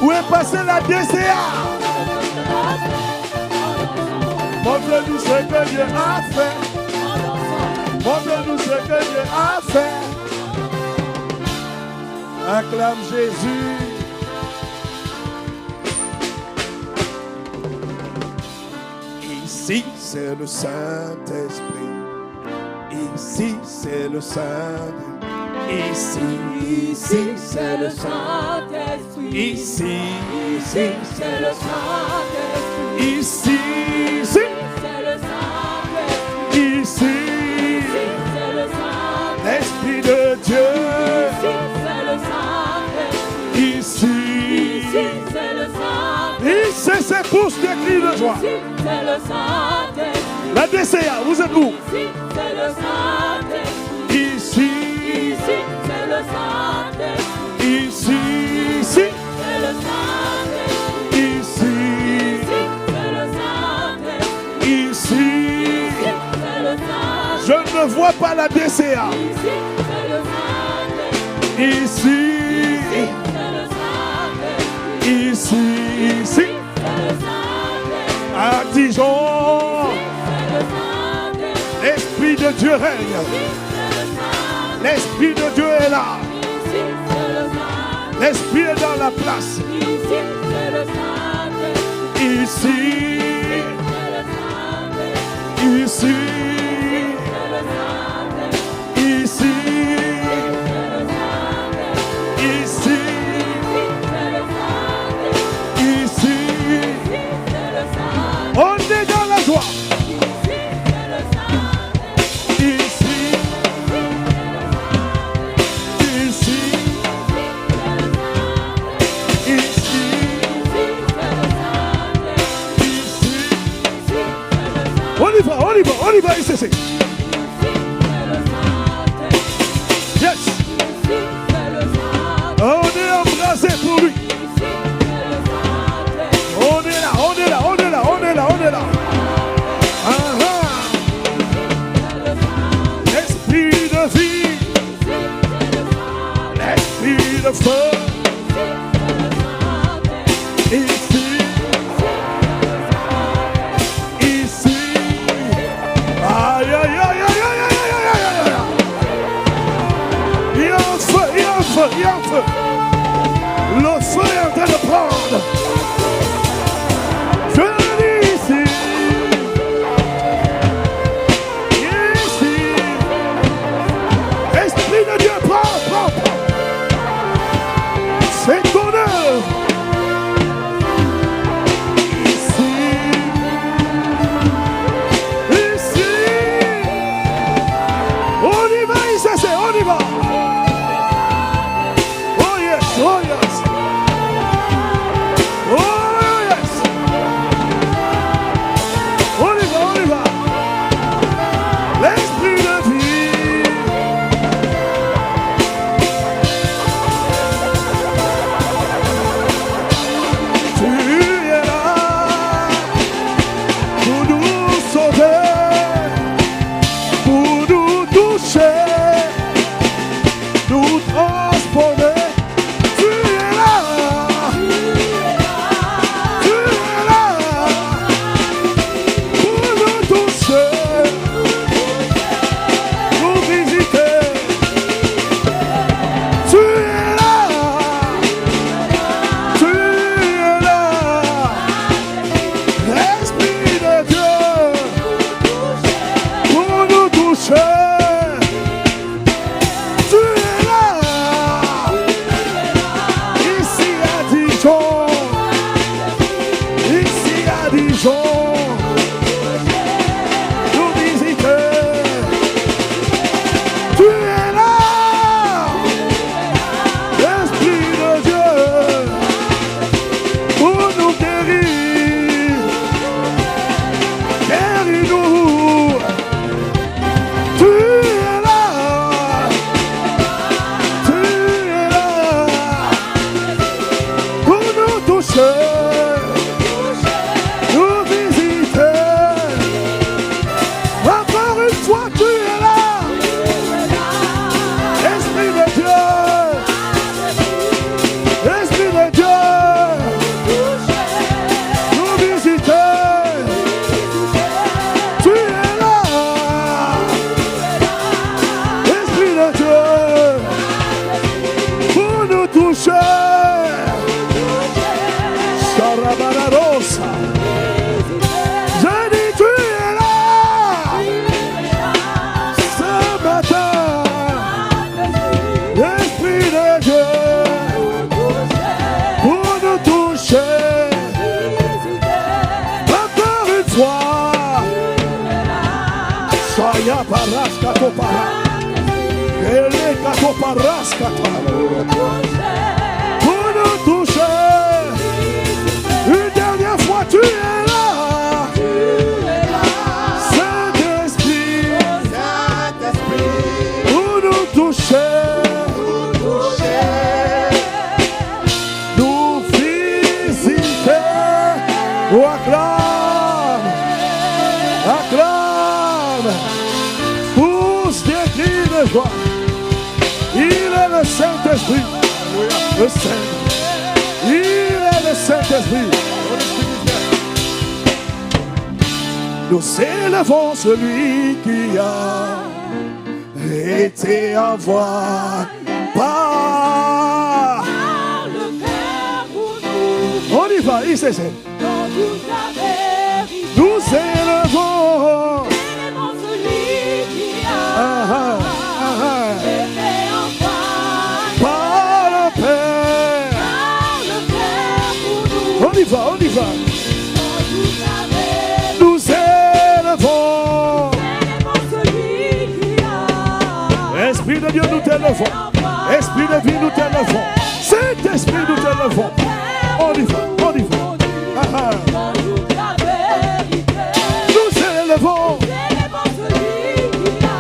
Où est passé la DCA? Montre-nous ce que Dieu a fait. Montre-nous ce que Dieu a fait. Acclame Jésus. Ici, c'est le Saint-Esprit. Ici, c'est le Saint-Esprit. Ici, c'est le Saint-Esprit. Ici, c'est le Saint-Esprit. Ici, c'est le Saint-Esprit. Ici, c'est le Saint-Esprit. L'Esprit de Dieu. C'est le Saint-Esprit. Ici, c'est le Saint-Esprit. Ici, c'est tous des cris de joie. C'est le Saint-Esprit. La DCA, vous êtes où? Ici, c'est le Saint-Esprit. Ici, c'est le Saint-Esprit. Ici, c'est le Saint-Esprit. Ici, c'est le Saint-Esprit. Ici, c'est le Saint-Esprit. Je ne vois pas la DCA. Ici, c'est le Saint-Esprit. Ici, c'est le Saint-Esprit. Ici, c'est le Saint-Esprit. À Dijon, l'Esprit de Dieu règne. L'Esprit de Dieu est là. L'Esprit est dans la place. Ici, ici, ici, ici, ici. On est dans la joie. On y va, ici. Yes. On est embrasé pour lui. On est là. L'esprit de vie, l'esprit de feu. Il y a un feu. Le feu est en train de prendre. Je le dis ici. Ici. Esprit de Dieu, prends. C'est ton œuvre. Ici. On y va, ici, on y va. Oh yes! Oh yes! On y va! L'esprit de vie! Tu es là pour nous sauver, pour nous toucher, nous transformer. Nous visiter. foi. Soya paraska para. Ele kato paraska pour nous toucher. Une dernière fois, tu es là. Saint-Esprit, pour nous toucher. Nous visiter. Oh, acclame. Acclame. Pousse des cris de joie. Il est le Saint-Esprit. Le Saint. Il est le Saint-Esprit. Nous élevons celui qui a été envoyé par le Père pour nous. On y va, il s'essaie. Dans toute la vérité. Nous élevons. Élevons celui qui a été envoyé Par le Père. par le Père pour nous. On y va, on y va. Dans toute la vérité. Nous élevons. Élevons celui qui a Esprit de Dieu, nous t'élevons. Esprit de vie, nous t'élevons. Saint-Esprit, nous t'élevons. On y va, on y va. dans toute la vérité. Nous élevons. Élevons celui qui a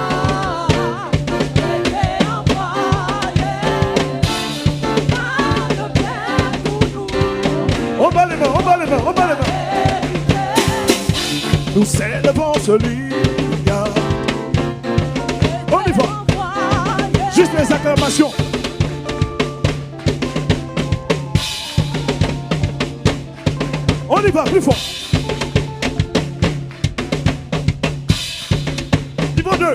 été envoyé par le Père pour nous. On bat les mains, on bat les mains, on bat les mains. Nous élevons celui qui a. On y va. Juste les acclamations. On y va, plus fort. Niveau 2.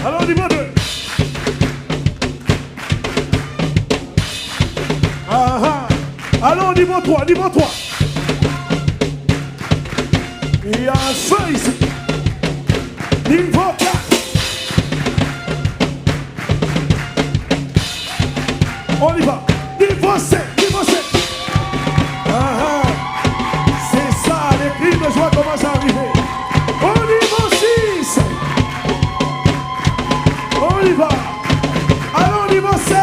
Alors, niveau 2. Alors, niveau 3, niveau 3. Il y a un feu ici. Niveau 4. On y va. Niveau 7, niveau 7. C'est ça, les cris de joie commencent à arriver. Au niveau 6. On y va. Alors, niveau 7.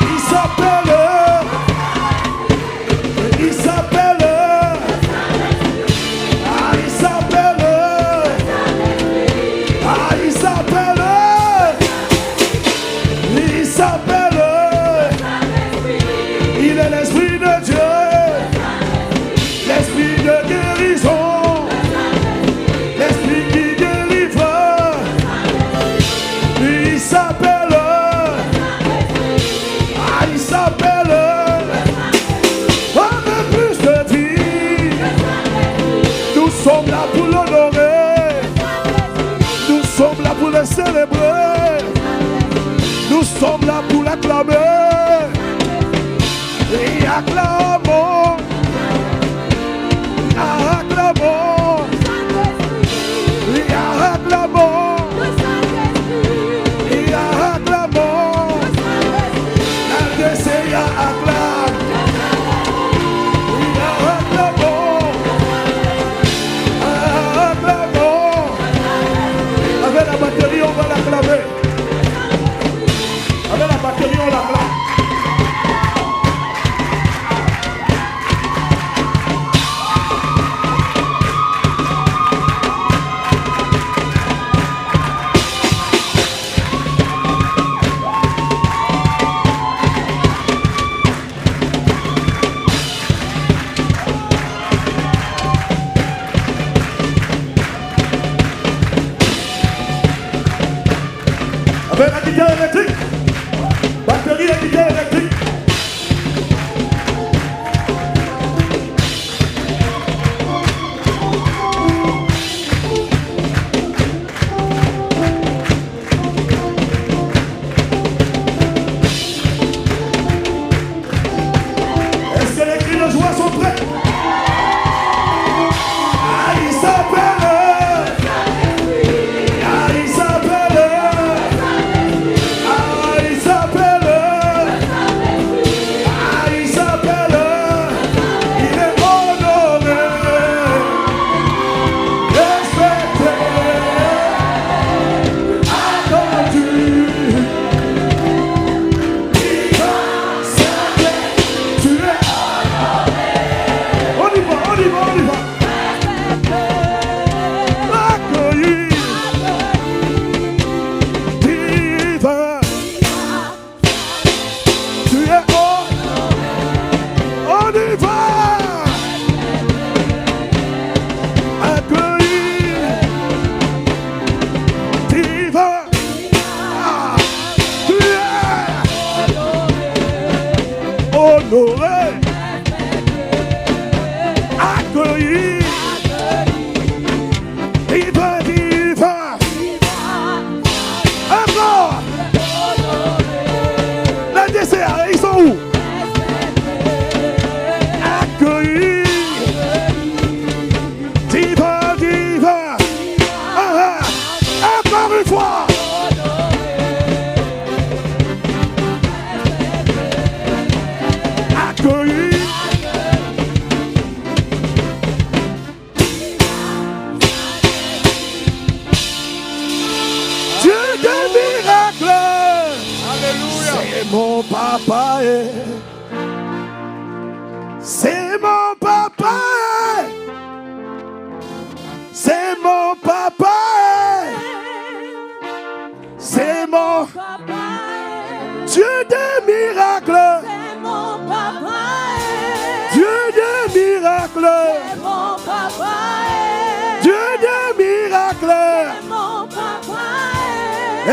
Il s'appelle. Il s'appelle. Ah, il s'appelle. Ah, il s'appelle. Il s'appelle. Il est l'Esprit de Dieu. L'Esprit de guérison. L'Esprit qui délivre. Il s'appelle. Ah, il s'appelle. Avec plus de vie. Nous sommes là pour l'honorer. Nous sommes là pour le célébrer. Nous sommes là pour l'acclamer. Et acclamons. Acclamons. Et acclamons. Et acclamons. La DCA acclame. Et acclamons. Acclamons. Avec la batterie, on va l'acclamer. Avec la batterie, on l'acclame. Avec la guitare électrique. Batterie et guitare électrique. Est-ce que les cris de joie sont prêts? Ah, il s'appelle. Ah, il s'appelle. Ah, il s'appelle. papa. C'est mon papa. C'est mon papa. C'est mon papa. Dieu des miracles. C'est mon papa. Dieu des miracles. C'est mon papa. Dieu des miracles. C'est mon papa.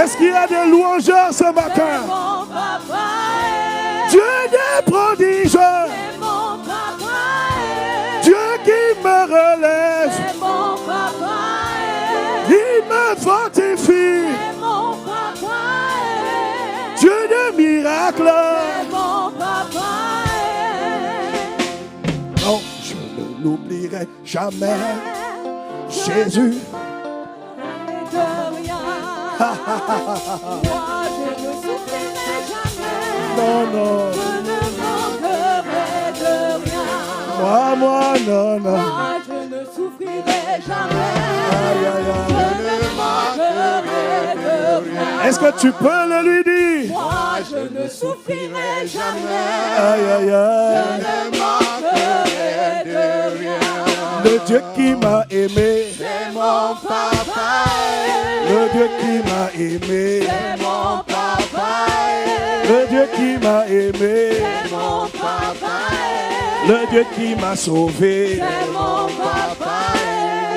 Est-ce qu'il y a des louangeurs ce C'est matin? mon papa. Dieu des prodiges. C'est mon papa. Dieu qui me relève. C'est mon papa. Il me fortifie. C'est mon papa. Dieu des miracles. C'est mon papa. Non, je ne l'oublierai jamais. Jésus. De rien. Moi, je ne souffrirai jamais. Non, non. Je ne manquerai de rien. Moi, non, non. Moi, je ne souffrirai jamais. Aïe, aïe, Je aïe. ne manquerai de rien. Est-ce que tu peux le lui dire? Moi, je ne souffrirai jamais. Aïe, aïe, aïe. Je ne manquerai de rien. Le Dieu qui m'a aimé. C'est mon papa. Le Dieu qui m'a aimé. C'est mon papa. Le Dieu qui m'a aimé. C'est mon papa. Le Dieu qui m'a sauvé. C'est mon papa.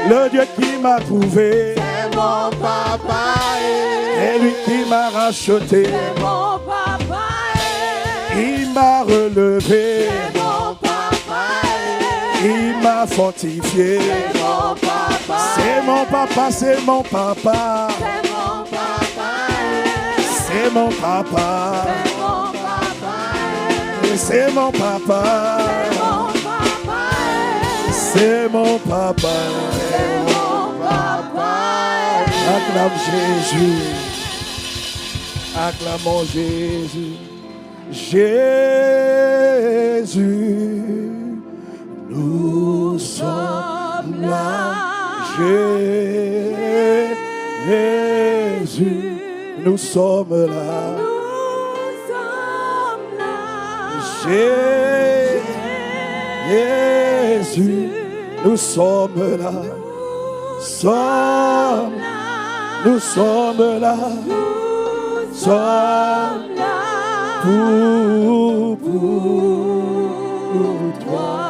Le Dieu qui m'a trouvé. C'est mon papa. Et lui qui m'a racheté. C'est mon papa. Il m'a relevé. C'est mon papa. Il m'a fortifié. C'est mon papa. C'est mon papa, c'est mon papa. C'est mon papa. C'est mon papa. C'est mon papa. C'est mon papa. C'est mon papa. Acclame Jésus. Acclamons Jésus. Jésus. Nous sommes là. Jésus. Nous sommes là. Nous sommes là. Jésus, nous sommes là. Nous sommes là. Nous Sommes là. pour toi.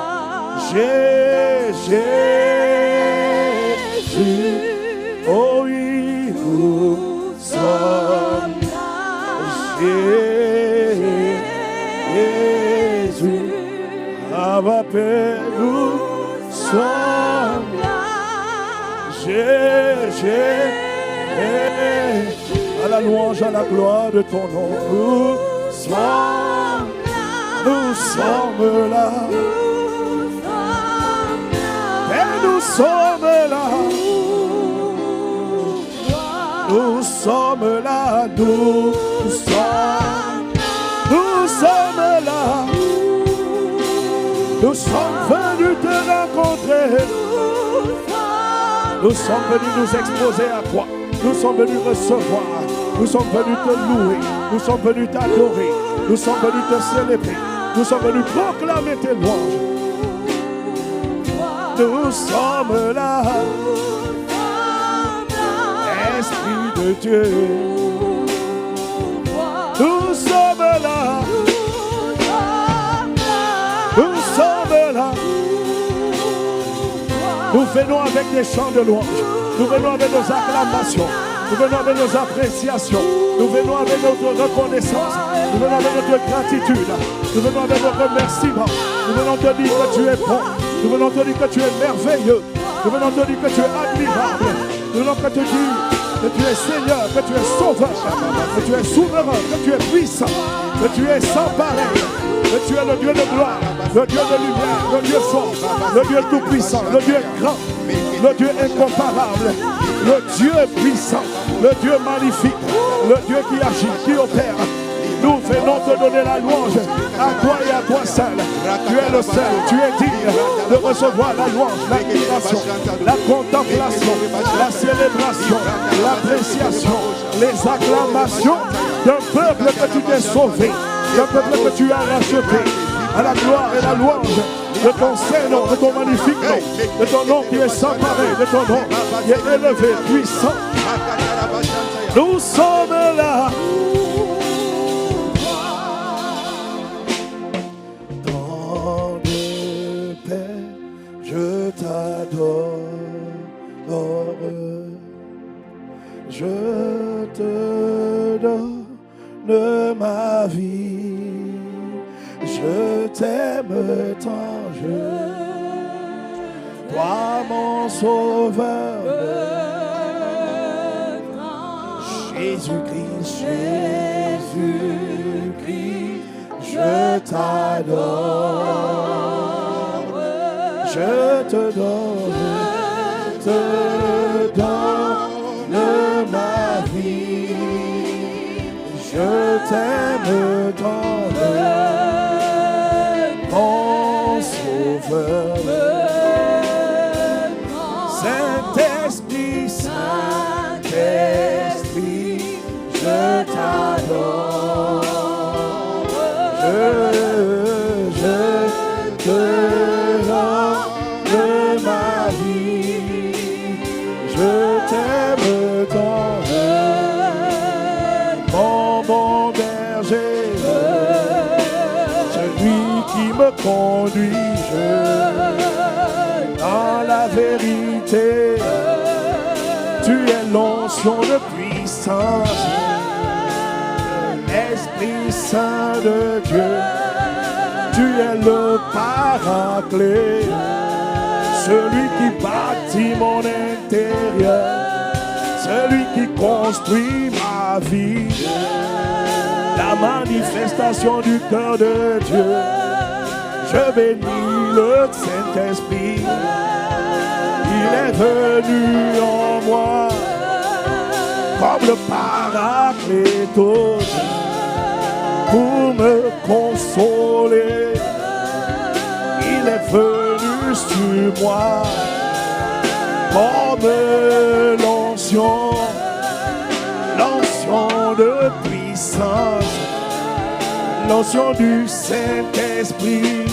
Jésus. Oh oui, nous sommes là. Jésus, à ma paix, nous sommes là. Jésus, à la louange, à la gloire de ton nom, nous sommes là. Nous sommes là. Et nous sommes là. Nous sommes là. Nous sommes là. Nous sommes venus te rencontrer. Nous sommes venus nous exposer à toi. Nous sommes venus recevoir. Nous sommes venus te louer. Nous sommes venus t'adorer. Nous sommes venus te célébrer. Nous sommes venus proclamer tes louanges. Nous sommes là. Esprit de Dieu. Nous sommes là. Nous sommes là. Nous venons avec des chants de louange. Nous venons avec nos acclamations. Nous venons avec nos appréciations. Nous venons avec notre reconnaissance. Nous venons avec notre gratitude. Nous venons avec nos remerciements. Nous venons te dire que tu es bon. Nous venons te dire que tu es merveilleux. Nous venons te dire que tu es admirable. Nous venons te dire que tu es Seigneur, que tu es sauveur, que tu es souverain, que tu es puissant, que tu es sans pareil, que tu es le Dieu de gloire, le Dieu de lumière, le Dieu fort, le Dieu tout-puissant, le Dieu grand, le Dieu incomparable, le Dieu puissant, le Dieu magnifique, le Dieu qui agit, qui opère. Nous venons te donner la louange à toi et à toi seul. Tu es le seul, tu es digne de recevoir la louange, l'admiration, la contemplation, la célébration, l'appréciation, les acclamations d'un peuple que tu t'es sauvé, d'un peuple que tu as racheté, à la gloire et la louange de ton Saint-Nom, de ton magnifique nom, de ton nom qui est sans pareil, de ton nom qui est élevé, puissant. Nous sommes là. Dans de paix, je t'adore. Je te donne ma vie. Je t'aime tant, toi mon sauveur. Jésus-Christ, Jésus-Christ, je t'adore. Je te donne ma vie. Je t'aime tant, mon sauveur. Saint-Esprit, Saint-Esprit, je t'adore. Je te donne ma vie. Je t'aime tant, mon bon berger, celui qui me conduit dans la vérité. Tu es l'onction de puissance, l'Esprit Saint de Dieu. Tu es le Paraclet, celui qui bâtit mon intérieur, celui qui construit ma vie, la manifestation du cœur de Dieu. Je bénis le Saint-Esprit, il est venu en moi comme le Paraclétos pour me consoler. Il est venu sur moi comme l'onction de puissance, l'onction du Saint-Esprit.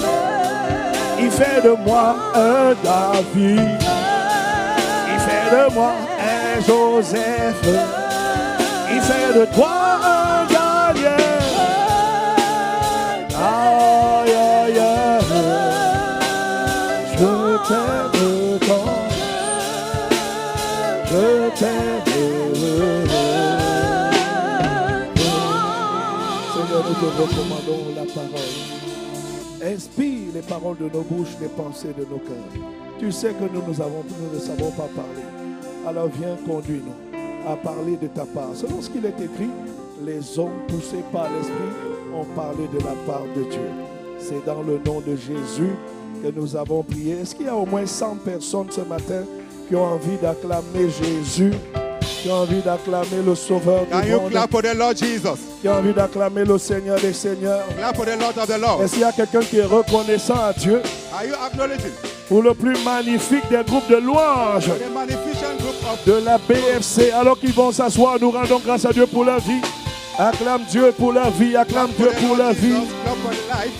Il fait de moi un David, il fait de moi un Joseph, il fait de toi un Daniel. Aïe, aïe, aïe, je t'aime tant, je t'aime. Seigneur, nous te recommandons la parole. Inspire les paroles de nos bouches, les pensées de nos cœurs. Tu sais que nous ne savons pas parler. Alors viens, conduis-nous à parler de ta part. Selon ce qu'il est écrit, les hommes poussés par l'Esprit ont parlé de la part de Dieu. C'est dans le nom de Jésus que nous avons prié. Est-ce qu'il y a au moins 100 personnes ce matin qui ont envie d'acclamer Jésus, qui ont envie d'acclamer le Sauveur du monde, clap for the Lord Jesus? qui ont envie d'acclamer le Seigneur des Seigneurs? Clap for the Lord of the Lord. Est-ce qu'il y a quelqu'un qui est reconnaissant à Dieu Are you acknowledging pour le plus magnifique des groupes de louanges the magnificent group of de la BFC? Alors qu'ils vont s'asseoir, nous rendons grâce à Dieu pour leur vie. Acclame Dieu pour leur vie, acclame Dieu pour leur vie. Clap for the life.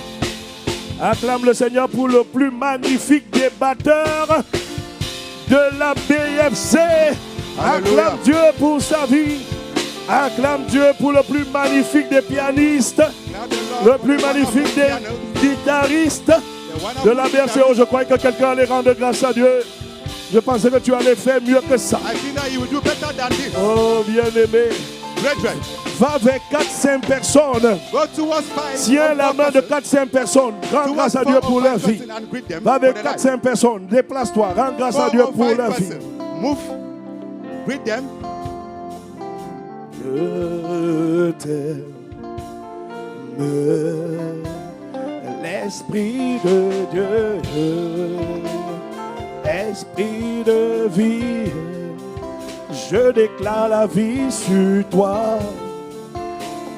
Acclame le Seigneur pour le plus magnifique des batteurs de la BFC. Alléluia. Acclame Dieu pour sa vie. Acclame Dieu pour le plus magnifique des pianistes, Clap the Lord le plus for the magnifique one des of the piano, guitaristes the one of de la the BFC. guitar. Oh, je croyais que quelqu'un allait rendre grâce à Dieu. Je pensais que tu allais faire mieux que ça. I think that you will do better than this. Oh, bien-aimé, Brethren, va vers 4-5 personnes. go towards 5. Tiens la main de 4-5 personnes. Rends grâce à Dieu pour leur vie. Va avec 4-5 personnes. Déplace-toi. Rends grâce à Dieu pour leur vie. Move. Greet them. Je t'aime, l'Esprit de Dieu, Esprit de vie, je déclare la vie sur toi.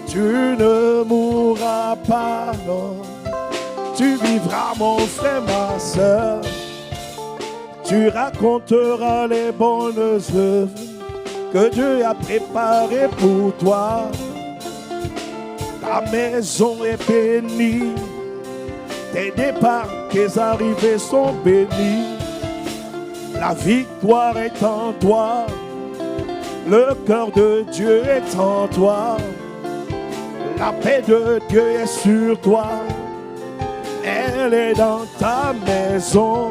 Tu ne mourras pas, non. Tu vivras, mon frère, ma soeur. Tu raconteras les bonnes œuvres que Dieu a préparées pour toi. Ta maison est bénie. Tes départs, tes arrivées sont bénis. La victoire est en toi. Le cœur de Dieu est en toi. La paix de Dieu est sur toi. Elle est dans ta maison.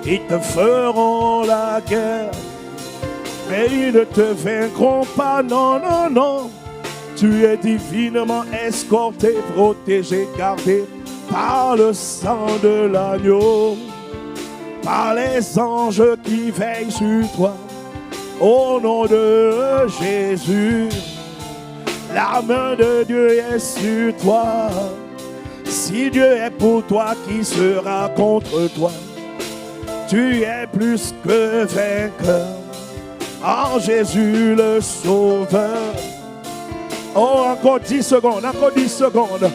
Ils te feront la guerre, mais ils ne te vaincront pas. Non, non, non. Tu es divinement escorté, protégé, gardé par le sang de l'agneau, par les anges qui veillent sur toi. Au nom de Jésus, la main de Dieu est sur toi. Si Dieu est pour toi, qui sera contre toi? Tu es plus que vainqueur en Jésus le Sauveur. Oh, encore 10 secondes, encore 10 secondes.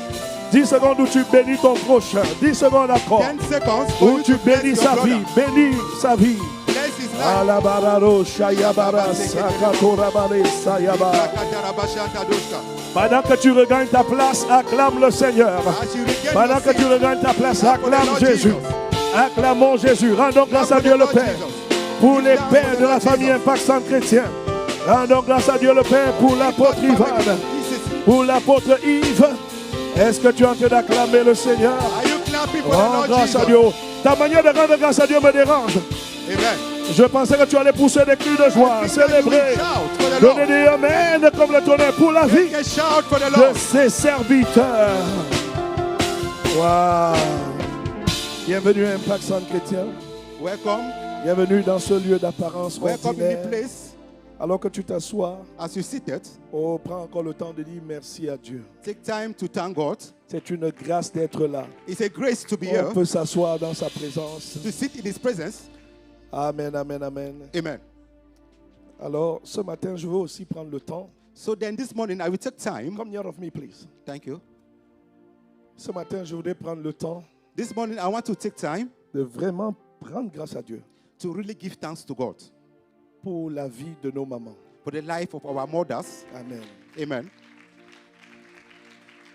10 secondes où tu bénis ton prochain. 10 secondes encore. 10 seconds for Où you tu to bless bénis your sa brother. vie. Bénis sa vie. Bless his life. Alabararo, shayabara, sakatorabare, sayaba. Rakatarabashantadoshka. Pendant que tu regagnes ta place, acclame le Seigneur. As you regain Pendant your que tu seat, regagnes ta place, clap for the acclame Lord Jésus. Jesus. Acclamons Jésus. Rendons grâce à for Dieu the le Lord Père. Jesus. Pour les Clap pères for the de la Lord famille Jesus. Impact Centre Chrétien. Rendons grâce à Dieu le Père pour l'apôtre Ivan, pour l'apôtre Yves. Est-ce que tu es en train d'acclamer le Seigneur? Are you clapping for Rends the Lord grâce à Jesus? Dieu. Ta manière de rendre grâce à Dieu me dérange. Amen. Je pensais que tu allais pousser des cris de joie, I think that you célébrer, will shout for the donner Lord. des amen comme le tonnerre pour la vie Make a shout for the de Lord. ses serviteurs. Wow. Bienvenue à Impact Centre Chrétien. Welcome. Bienvenue dans ce lieu d'apparence Welcome in the ordinaire. place. Alors que tu t'assois, As you seated, oh, prends encore le temps de dire merci à Dieu. take time to thank God. C'est une grâce d'être là. It's a grace to be here, On peut s'asseoir dans sa présence. to sit in His presence. Amen, amen, amen. Amen. Alors, ce matin, je veux aussi prendre le temps. So then this morning I will take time. Come near of me, please. Thank you. Ce matin, je voudrais prendre le temps This morning I want to take time de vraiment rendre grâce à Dieu to really give thanks to God pour la vie de nos mamans. for the life of our mothers. Amen. Amen.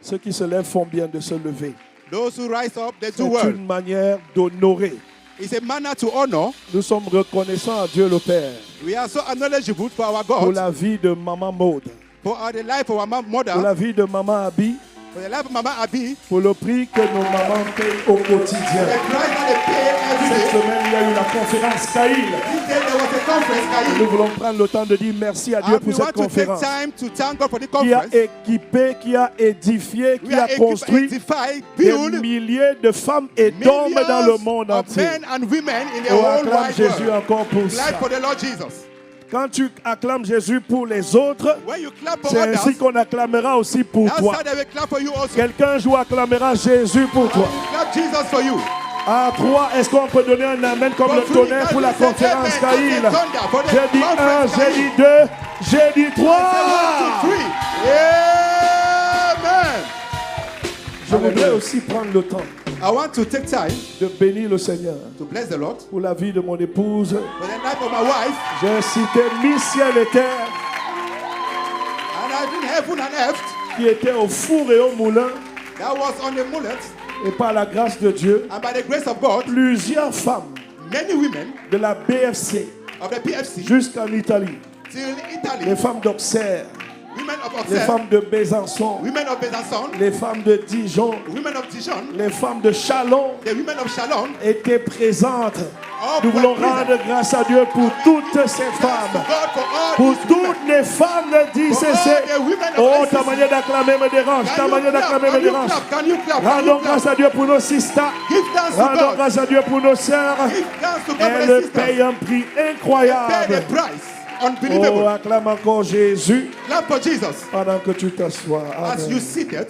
Ceux qui se lèvent font bien de se lever. Those who rise up, they C'est do well. une manière d'honorer. It's a manner to honor. Nous sommes reconnaissants à Dieu le Père We are so acknowledgeable for our pour God, la vie de Maman Maud, for the life of our mother, pour la vie de Maman Abi, for the life of Mama Abi, pour le prix que nos mamans payent au quotidien. the price that they pay every Cette day. semaine, il y a eu la conférence Caïl. This day there was a conference, Nous Kayi. voulons prendre le temps de dire merci à Dieu And pour we cette want to take conférence time to thank God for the qui a conference. équipé, qui a édifié, We qui a are construit edified, des build milliers de femmes et d'hommes dans le monde millions of entier. men and women in the On whole acclame wide Jésus world. encore pour ça. Life for the Lord Jesus. Quand tu acclames Jésus pour les autres, When you clap for c'est ainsi others, qu'on acclamera aussi pour that's toi. how they will clap for you also. Quelqu'un un jour acclamera Jésus pour toi. Clap Jesus for you. À 3, est-ce qu'on peut donner un amen comme le tonnerre pour la conférence Caïl? J'ai dit 1, j'ai dit 2, j'ai dit 3. 1, 2, 3. Amen. Je voudrais aussi prendre le temps I want to take time de bénir le Seigneur to bless the Lord pour la vie de mon épouse. for the life of my wife. J'ai cité Miss Ciel et Terre And I've been heaven and earth. qui était au four et au moulin That was on the mullet. et par la grâce de Dieu, And by the grace of God, plusieurs femmes many women de la BFC of the PFC jusqu'en Italie, till les Italy, femmes d'Auxerre, women of les Auxerre, femmes de Besançon, women of Besançon, les femmes de Dijon, women of Dijon, les femmes de Chalon the women of Shalom. étaient présentes. All Nous voulons were present. rendre grâce à Dieu pour toutes ces Thanks femmes. to God for all Pour these toutes women. les femmes de d'ICC. Oh, ta manière d'acclamer me dérange. Ta Can you manière clap? d'acclamer me Can you dérange. clap? Can you clap? Can Rendons you grâce clap? à Dieu pour nos sisters. Give thanks to Rendons God. grâce à Dieu pour nos sœurs. Give thanks to God for Elles the sisters. payent un prix Pay incroyable. the price. Oh, Unbelievable. acclame encore Jésus Clap for Jesus. pendant que tu t'assois. As Amen. you seated,